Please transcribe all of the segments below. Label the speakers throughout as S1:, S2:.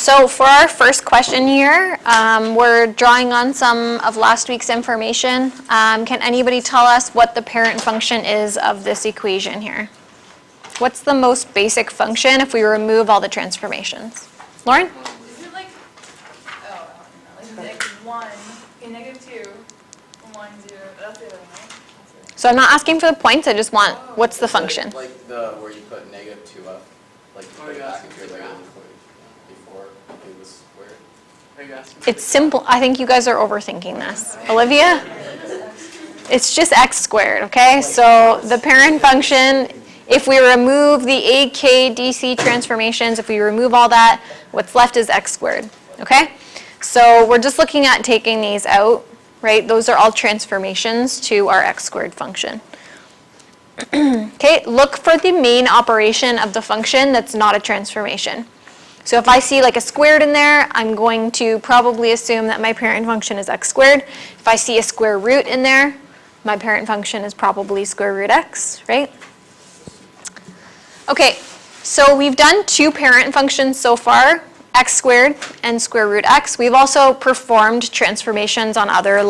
S1: So for our first question here, we're drawing on some of last week's information. Can anybody tell us what the parent function is of this equation here? What's the most basic function if we remove all the transformations? Lauren?
S2: Is it like, like 1, okay, -2, 1, 0, that's the other one, right?
S1: So I'm not asking for the points, I just want, what's the function?
S3: Like the, where you put -2 up, like you put it back into your regular equation before it was squared.
S1: It's simple, I think you guys are overthinking this. Olivia? It's just x squared, okay? So the parent function, if we remove the a, k, dc transformations, if we remove all that, what's left is x squared, okay? So we're just looking at taking these out, right? Those are all transformations to our x squared function. Okay, look for the main operation of the function that's not a transformation. So if I see like a squared in there, I'm going to probably assume that my parent function is x squared. If I see a square root in there, my parent function is probably square root x, right? Okay, so we've done 2 parent functions so far, x squared and square root x. We've also performed transformations on other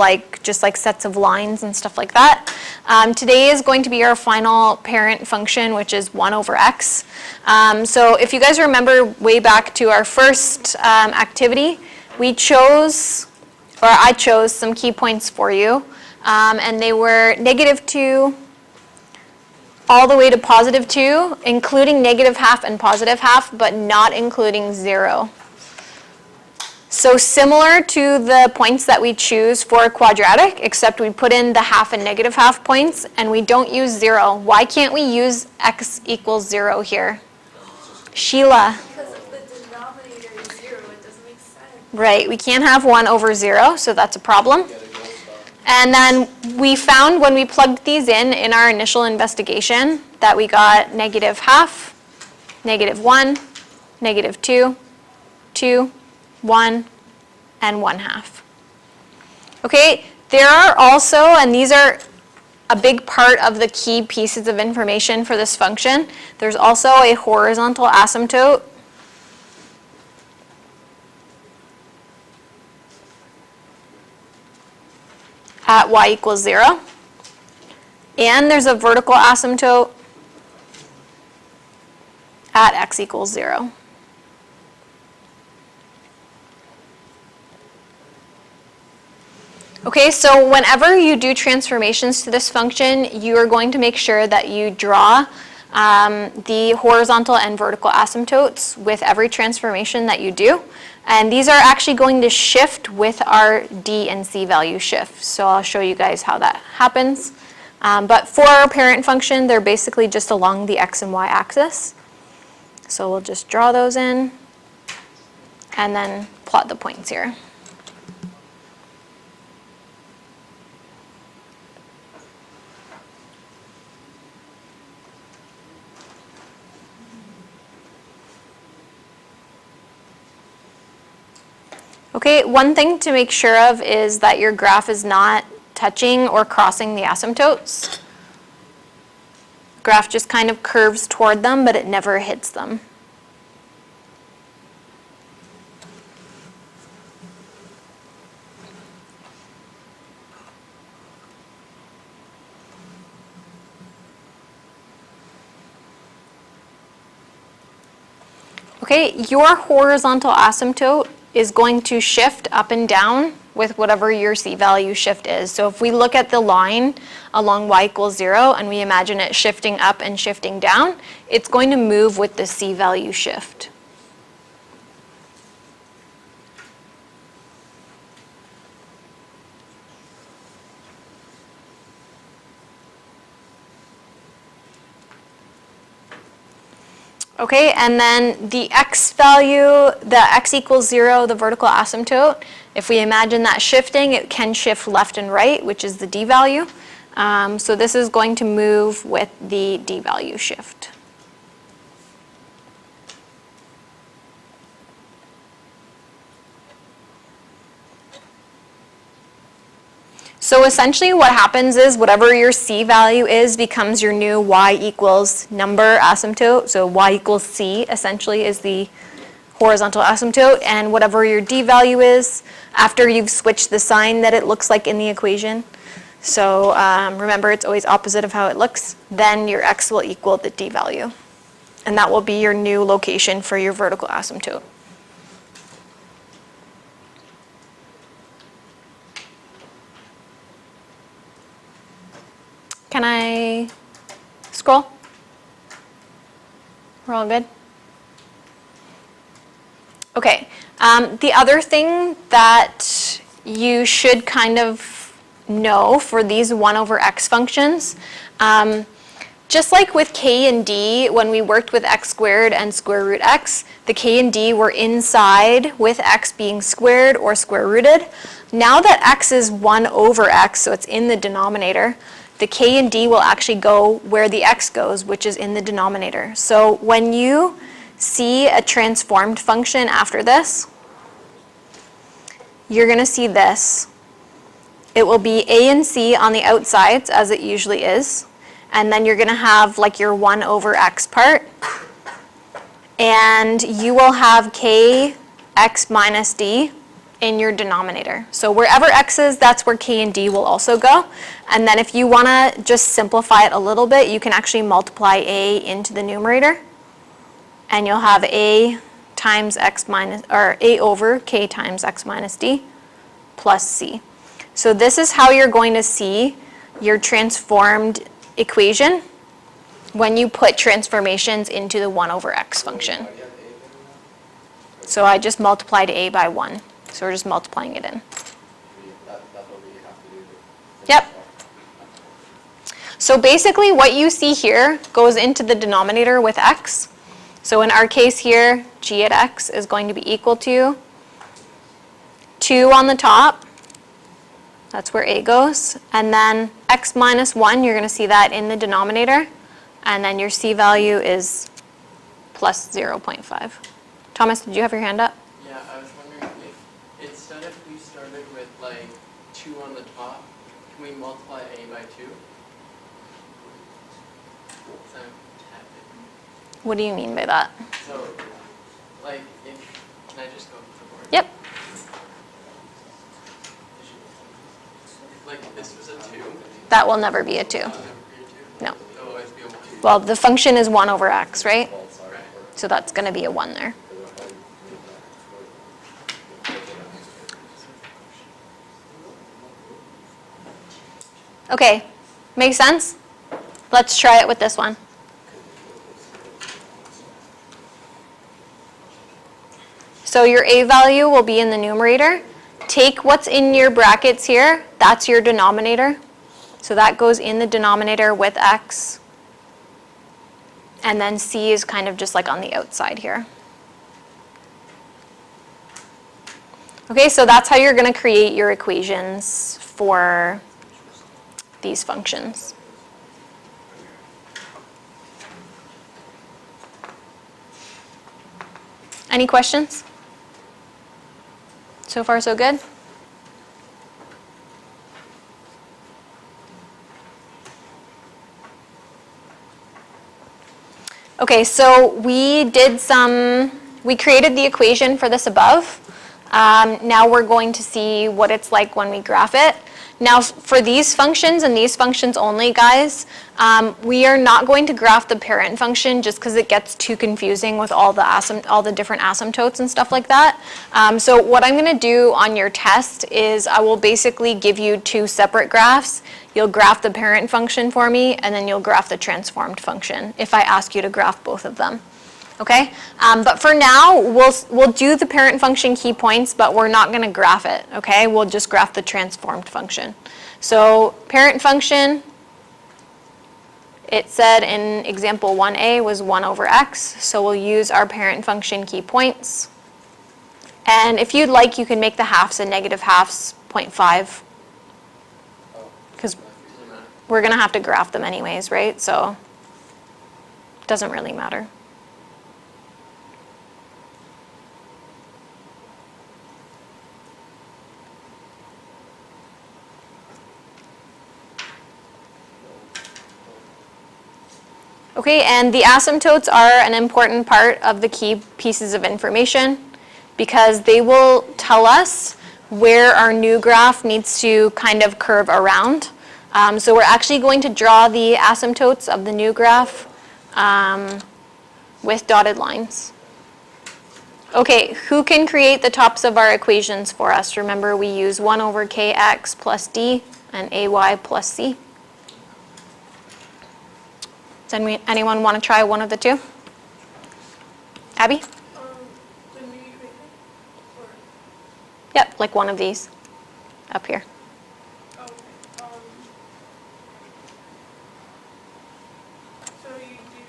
S1: just like sets of lines and stuff like that. Today is going to be our final parent function, which is 1 over x. So if you guys remember way back to our first activity, we chose, or I chose some key points for you, and they were -2, all the way to +2, including -½ and +½ but not including 0. So similar to the points that we choose for a quadratic, except we put in the half and -½ points, and we don't use 0. Why can't we use x equals 0 here? Sheila?
S2: Because if the denominator is 0, it doesn't make sense.
S1: Right, we can't have 1 over 0, so that's a problem. And then we found when we plugged these in our initial investigation that we got -½ -1, -2, 2, 1, and 1/2. Okay, there are also, and these are a big part of the key pieces of information for this function, there's also a horizontal asymptote at y equals 0, and there's a vertical asymptote at x equals 0. Okay, so whenever you do transformations to this function, you are going to make sure that you draw the horizontal and vertical asymptotes with every transformation that you do. And these are actually going to shift with our d and c value shift. So I'll show you guys how that happens. But for our parent function, they're basically just along the x and y axis. So we'll just draw those in and then plot the points here. Okay, one thing to make sure of is that your graph is not touching or crossing the asymptotes. Graph just kind of curves toward them, but it never hits them. Okay, your horizontal asymptote is going to shift up and down with whatever your c value shift is. So if we look at the line along y equals 0 and we imagine it shifting up and shifting down, it's going to move with the c value shift. Okay, and then the x value, the x equals 0, the vertical asymptote, if we imagine that shifting, it can shift left and right, which is the d value. So this is going to move with the d value shift. So essentially what happens is whatever your c value is becomes your new y equals number asymptote. So y equals c essentially is the horizontal asymptote, and whatever your d value is after you've switched the sign that it looks like in the equation. So remember, it's always opposite of how it looks. Then your x will equal the d value. And that will be your new location for your vertical asymptote. Can I scroll? We're all good? Okay. The other thing that you should kind of know for these 1 over x functions, just like with k and d, when we worked with x squared and square root x, the k and d were inside with x being squared or square rooted. Now that x is 1 over x, so it's in the denominator, the k and d will actually go where the x goes, which is in the denominator. So when you see a transformed function after this, you're going to see this. It will be a and c on the outsides, as it usually is. And then you're going to have like your 1 over x part. And you will have k x minus d in your denominator. So wherever x is, that's where k and d will also go. And then if you want to just simplify it a little bit, you can actually multiply a into the numerator. And you'll have a times x minus, or a over k times x minus d plus c. So this is how you're going to see your transformed equation when you put transformations into the 1 over x function. So I just multiplied a by 1. So we're just multiplying it in.
S3: That's what we have to do.
S1: Yep. So basically what you see here goes into the denominator with x. So in our case here, g at x is going to be equal to 2 on the top. That's where a goes. And then x minus 1, you're going to see that in the denominator. And then your c value is plus 0.5. Thomas, did you have your hand up?
S4: Yeah, I was wondering if instead of we started with like 2 on the top, can we multiply a by 2? So,
S1: What do you mean by that?
S4: so like if, can I just go to the board?
S1: Yep.
S4: If like this was a 2,
S1: That will never be a 2.
S4: it'll never be a 2?
S1: No.
S4: It'll always be a 1.
S1: Well, the function is 1 over x, right?
S4: Right.
S1: So that's going to be a 1 there. Okay, makes sense? Let's try it with this one. So your a value will be in the numerator. Take what's in your brackets here, that's your denominator. So that goes in the denominator with x. And then c is kind of just like on the outside here. Okay, so that's how you're going to create your equations for these functions. Any questions? So far, so good? Okay, so we created the equation for this above. Now we're going to see what it's like when we graph it. Now for these functions and these functions only, guys, we are not going to graph the parent function just because it gets too confusing with all the different asymptotes and stuff like that. So what I'm going to do on your test is I will basically give you 2 separate graphs. You'll graph the parent function for me, and then you'll graph the transformed function if I ask you to graph both of them. Okay? But for now, we'll do the parent function key points, but we're not going to graph it. Okay? We'll just graph the transformed function. So parent function, it said in example 1a was 1 over x. So we'll use our parent function key points. And if you'd like, you can make the halves and negative halves 0.5. Because we're going to have to graph them anyways, right? So it doesn't really matter. Okay, and the asymptotes are an important part of the key pieces of information because they will tell us where our new graph needs to kind of curve around. So we're actually going to draw the asymptotes of the new graph with dotted lines. Okay, who can create the tops of our equations for us? Remember, we use 1 over kx plus d and ay plus c. Does anyone want to try one of the two? Abby?
S2: The new equation? Or,
S1: Yep, like one of these up here.
S2: okay. So you do,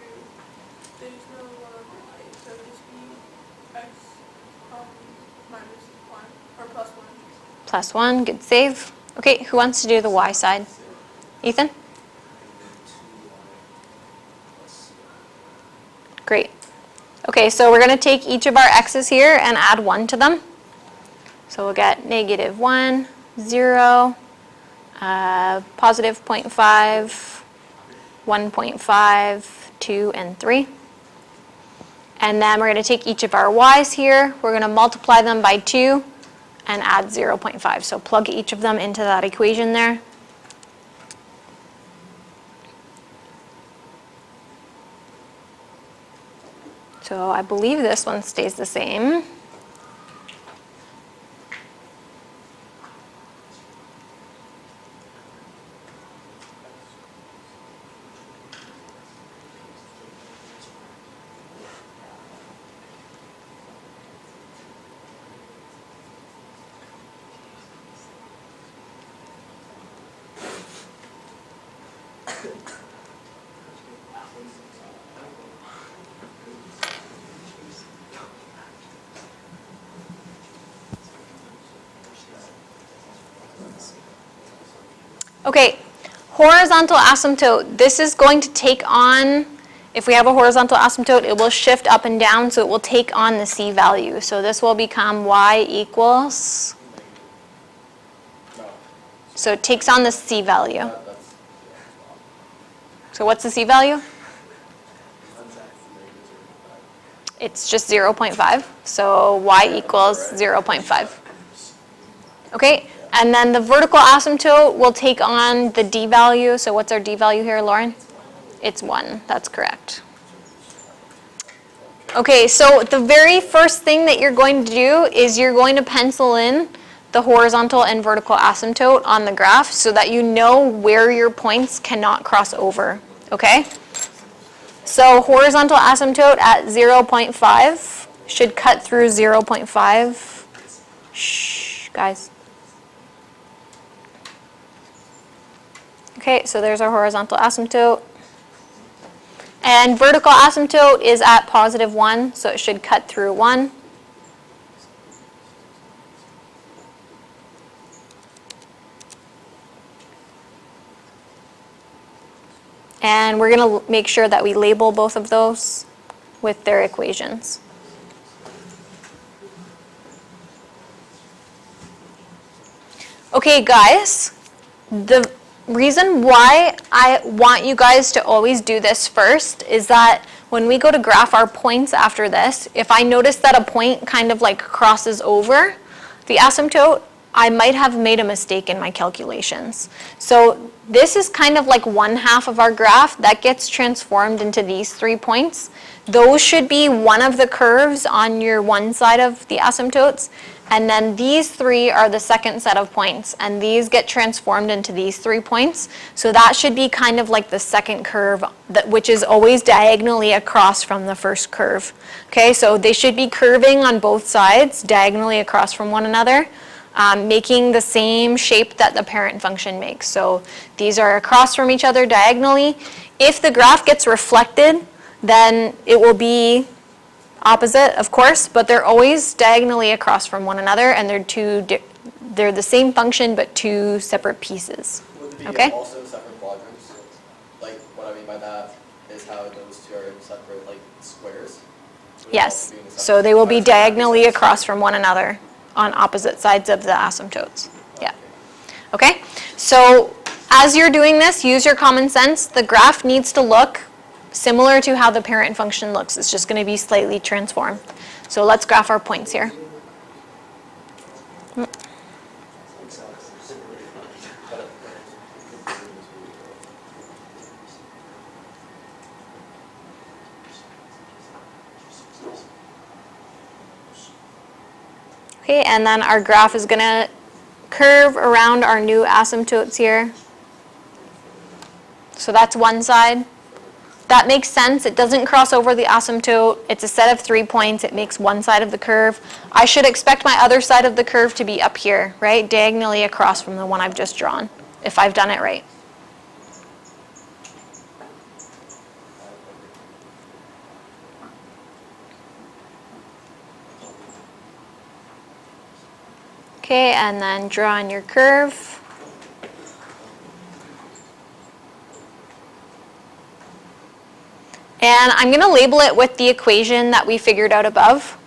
S2: there's no 1 over y, so just be x minus 1, or plus 1.
S1: Plus 1, good save. Okay, who wants to do the y side? Ethan? Great. Okay, so we're going to take each of our x's here and add 1 to them. So we'll get negative 1, 0, positive 0.5, 1.5, 2, and 3. And then we're going to take each of our y's here. We're going to multiply them by 2 and add 0.5. So plug each of them into that equation there. So I believe this one stays the same. Okay, horizontal asymptote. This is going to take on, if we have a horizontal asymptote, it will shift up and down, so it will take on the c value. So this will become y equals, so it takes on the c value. So what's the c value? It's just 0.5, so y equals 0.5. Okay, and then the vertical asymptote will take on the d value. So what's our d value here, Lauren? It's 1, that's correct. Okay, so the very first thing that you're going to do is you're going to pencil in the horizontal and vertical asymptote on the graph so that you know where your points cannot cross over, okay? So horizontal asymptote at 0.5 should cut through 0.5. Shh, guys. Okay, so there's our horizontal asymptote. And vertical asymptote is at positive 1, so it should cut through 1. And we're going to make sure that we label both of those with their equations. Okay, guys, the reason why I want you guys to always do this first is that when we go to graph our points after this, if I notice that a point kind of like crosses over the asymptote, I might have made a mistake in my calculations. So this is kind of like 1/2 of our graph that gets transformed into these 3 points. Those should be one of the curves on your one side of the asymptotes. And then these 3 are the second set of points, and these get transformed into these 3 points. So that should be kind of like the second curve, which is always diagonally across from the first curve. Okay, so they should be curving on both sides, diagonally across from one another, making the same shape that the parent function makes. So these are across from each other diagonally. If the graph gets reflected, then it will be opposite, of course, but they're always diagonally across from one another, and they're the same function but 2 separate pieces.
S3: Would it be
S1: Okay?
S3: also separate quadrants? Like, what I mean by that is how those two are in separate, like, squares? Would it
S1: Yes,
S3: also be in
S1: so they will be
S3: separate-
S1: diagonally across from one another on opposite sides of the asymptotes. Yeah. Okay? So as you're doing this, use your common sense. The graph needs to look similar to how the parent function looks. It's just going to be slightly transformed. So let's graph our points here. Okay, and then our graph is going to curve around our new asymptotes here. So that's one side. That makes sense. It doesn't cross over the asymptote. It's a set of 3 points. It makes one side of the curve. I should expect my other side of the curve to be up here, right? Diagonally across from the one I've just drawn, if I've done it right. Okay, and then draw in your curve. And I'm going to label it with the equation that we figured out above.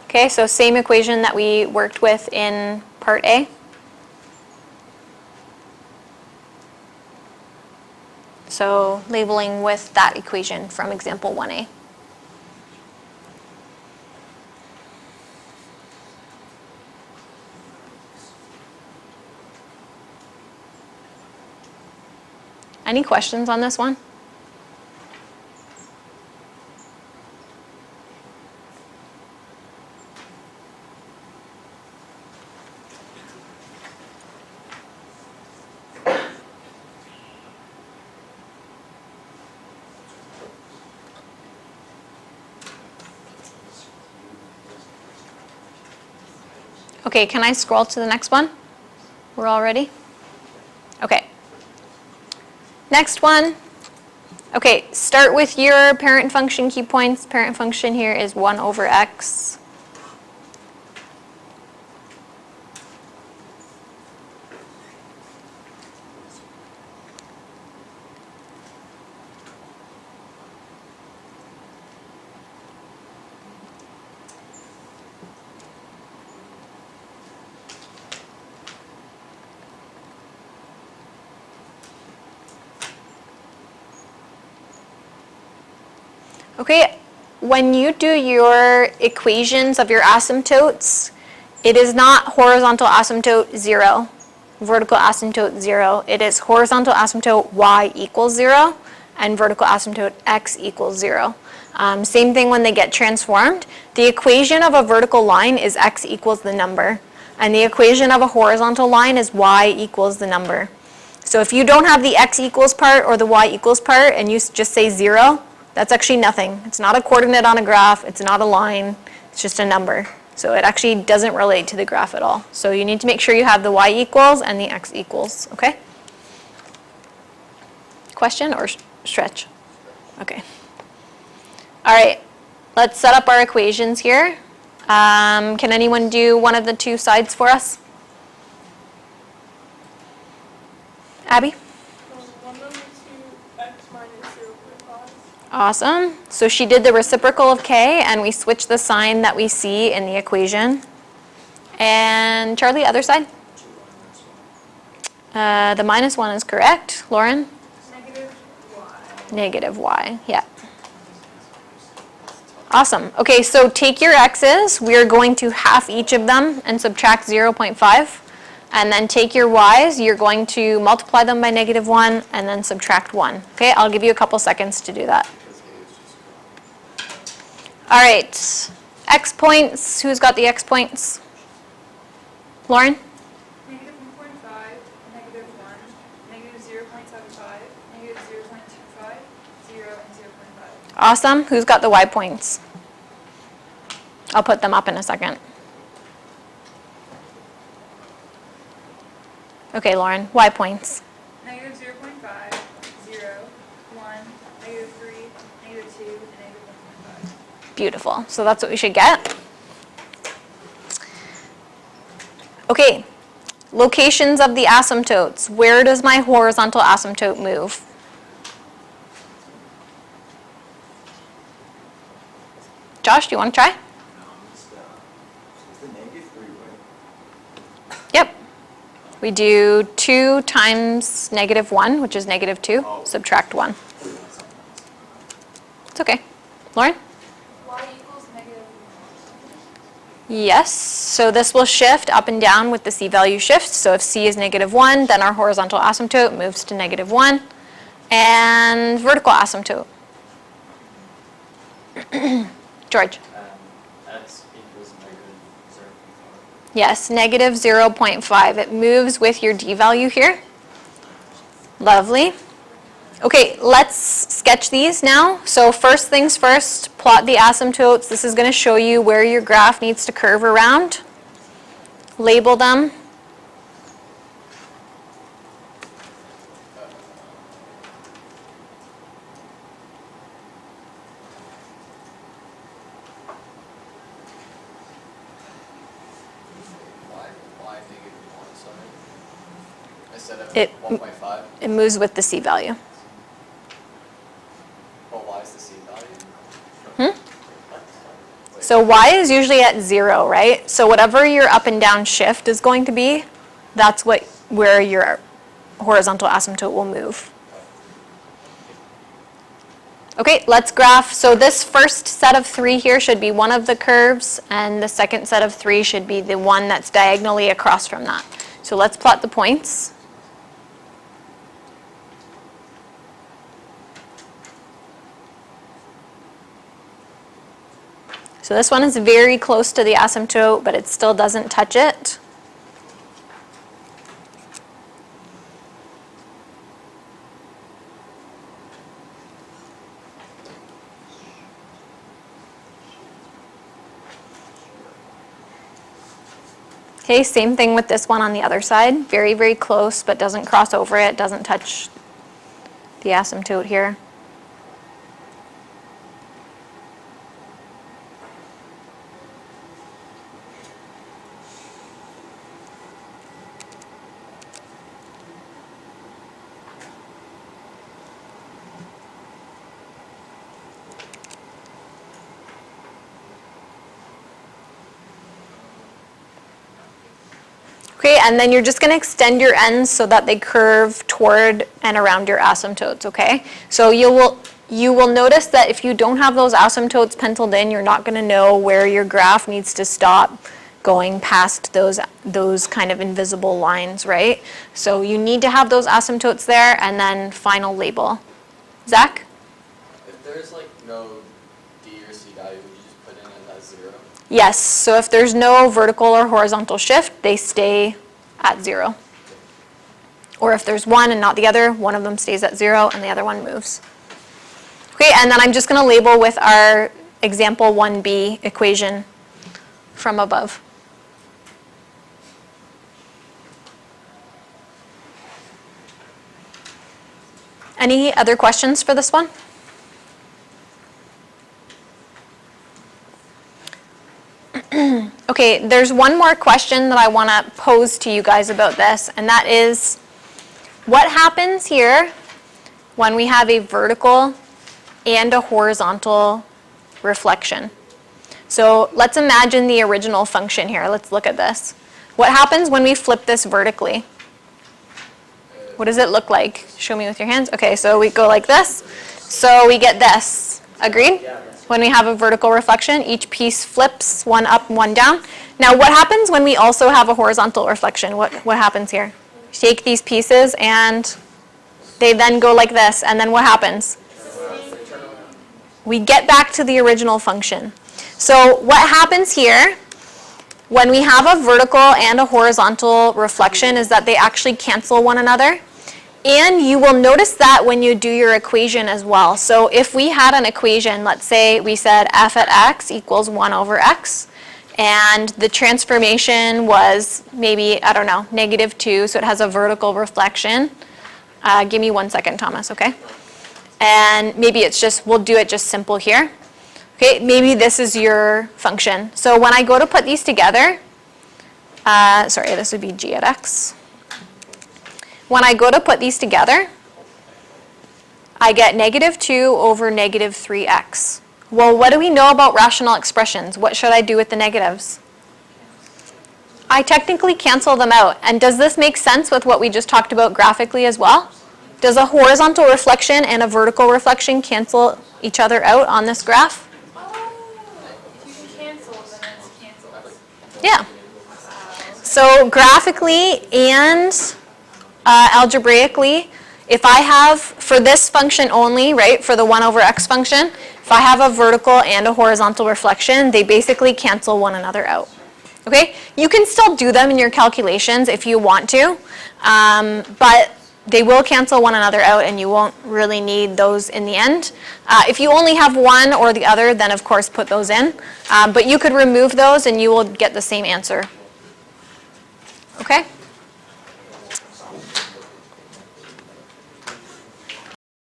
S1: Okay, so same equation that we worked with in part A. So labeling with that equation from example 1A. Any questions on this one? Okay, can I scroll to the next one? We're all ready? Okay. Next one. Okay, start with your parent function key points. Parent function here is 1 over x. Okay, when you do your equations of your asymptotes, it is not horizontal asymptote 0, vertical asymptote 0. It is horizontal asymptote y equals 0 and vertical asymptote x equals 0. Same thing when they get transformed. The equation of a vertical line is x equals the number, and the equation of a horizontal line is y equals the number. So if you don't have the x equals part or the y equals part and you just say 0, that's actually nothing. It's not a coordinate on a graph. It's not a line. It's just a number. So it actually doesn't relate to the graph at all. So you need to make sure you have the y equals and the x equals, okay? Question or stretch? Okay. All right, let's set up our equations here. Can anyone do one of the two sides for us? Abby?
S2: 1 over 2x minus 0.5.
S1: Awesome. So she did the reciprocal of k, and we switched the sign that we see in the equation. And Charlie, other side? The minus 1 is correct. Lauren?
S2: Negative y.
S1: Negative y, yeah. Awesome. Okay, so take your x's. We're going to half each of them and subtract 0.5. And then take your y's. You're going to multiply them by negative 1 and then subtract 1. Okay, I'll give you a couple seconds to do that. All right, x points. Who's got the x points? Lauren?
S5: Negative 1.5, negative 1, negative 0.75, negative 0.25, 0, and 0.5.
S1: Awesome. Who's got the y points? I'll put them up in a second. Okay, Lauren, y points.
S5: Negative 0.5, 0, 1, negative 3, negative 2, and negative 1.5.
S1: Beautiful. So that's what we should get. Okay, locations of the asymptotes. Where does my horizontal asymptote move? Josh, do you want to try? Yep. We do 2 times negative 1, which is negative 2, subtract 1. okay. Lauren?
S5: Y equals negative 1.
S1: Yes, so this will shift up and down with the C value shift. So if C is -1, then our horizontal asymptote moves to -1. And vertical asymptote. George?
S3: X equals -0.5.
S1: Yes, -0.5. It moves with your D value here. Lovely. Okay, let's sketch these now. So first things first, plot the asymptotes. This is going to show you where your graph needs to curve around. Label them.
S3: Why -1, sorry? Instead of
S1: It-
S3: 1.5?
S1: It moves with the C value.
S3: Well, why is the C value?
S1: Hmm?
S3: Wait,
S1: So Y is usually at 0, right? So whatever your up and down shift is going to be, that's where your horizontal asymptote will move. Okay, let's graph. So this first set of 3 here should be one of the curves, and the second set of 3 should be the one that's diagonally across from that. So let's plot the points. So this one is very close to the asymptote, but it still doesn't touch it. Okay, same thing with this one on the other side. Very, very close, but doesn't cross over it, doesn't touch the asymptote here. Okay, and then you're just going to extend your ends so that they curve toward and around your asymptotes, okay? So you will notice that if you don't have those asymptotes penciled in, you're not going to know where your graph needs to stop going past those kind of invisible lines, right? So you need to have those asymptotes there, and then final label. Zach?
S3: If there's like no D or C value, would you just put in it as 0?
S1: Yes, so if there's no vertical or horizontal shift, they stay at 0. Or if there's one and not the other, one of them stays at 0 and the other one moves. Okay, and then I'm just going to label with our example 1b equation from above. Any other questions for this one? Okay, there's one more question that I want to pose to you guys about this, and that is, what happens here when we have a vertical and a horizontal reflection? So let's imagine the original function here. Let's look at this. What happens when we flip this vertically? What does it look like? Show me with your hands. Okay, so we go like this. So we get this. Agreed? When we have a vertical reflection, each piece flips, one up, one down. Now what happens when we also have a horizontal reflection? What happens here? Take these pieces and they then go like this, and then what happens? We get back to the original function. So what happens here when we have a vertical and a horizontal reflection is that they actually cancel one another. And you will notice that when you do your equation as well. So if we had an equation, let's say we said f at x equals 1 over x, and the transformation was maybe, I don't know, -2, so it has a vertical reflection. Give me 1 second, Thomas, okay? And maybe it's just, we'll do it just simple here. Okay, maybe this is your function. So when I go to put these together, sorry, this would be g at x. When I go to put these together, I get -2 over -3x. Well, what do we know about rational expressions? What should I do with the negatives? I technically cancel them out. And does this make sense with what we just talked about graphically as well? Does a horizontal reflection and a vertical reflection cancel each other out on this graph?
S5: If you can cancel, then it's cancels.
S1: Yeah. So graphically and algebraically, if I have, for this function only, right, for the 1 over x function, if I have a vertical and a horizontal reflection, they basically cancel one another out. Okay? You can still do them in your calculations if you want to, but they will cancel one another out and you won't really need those in the end. If you only have one or the other, then of course put those in. But you could remove those and you will get the same answer. Okay?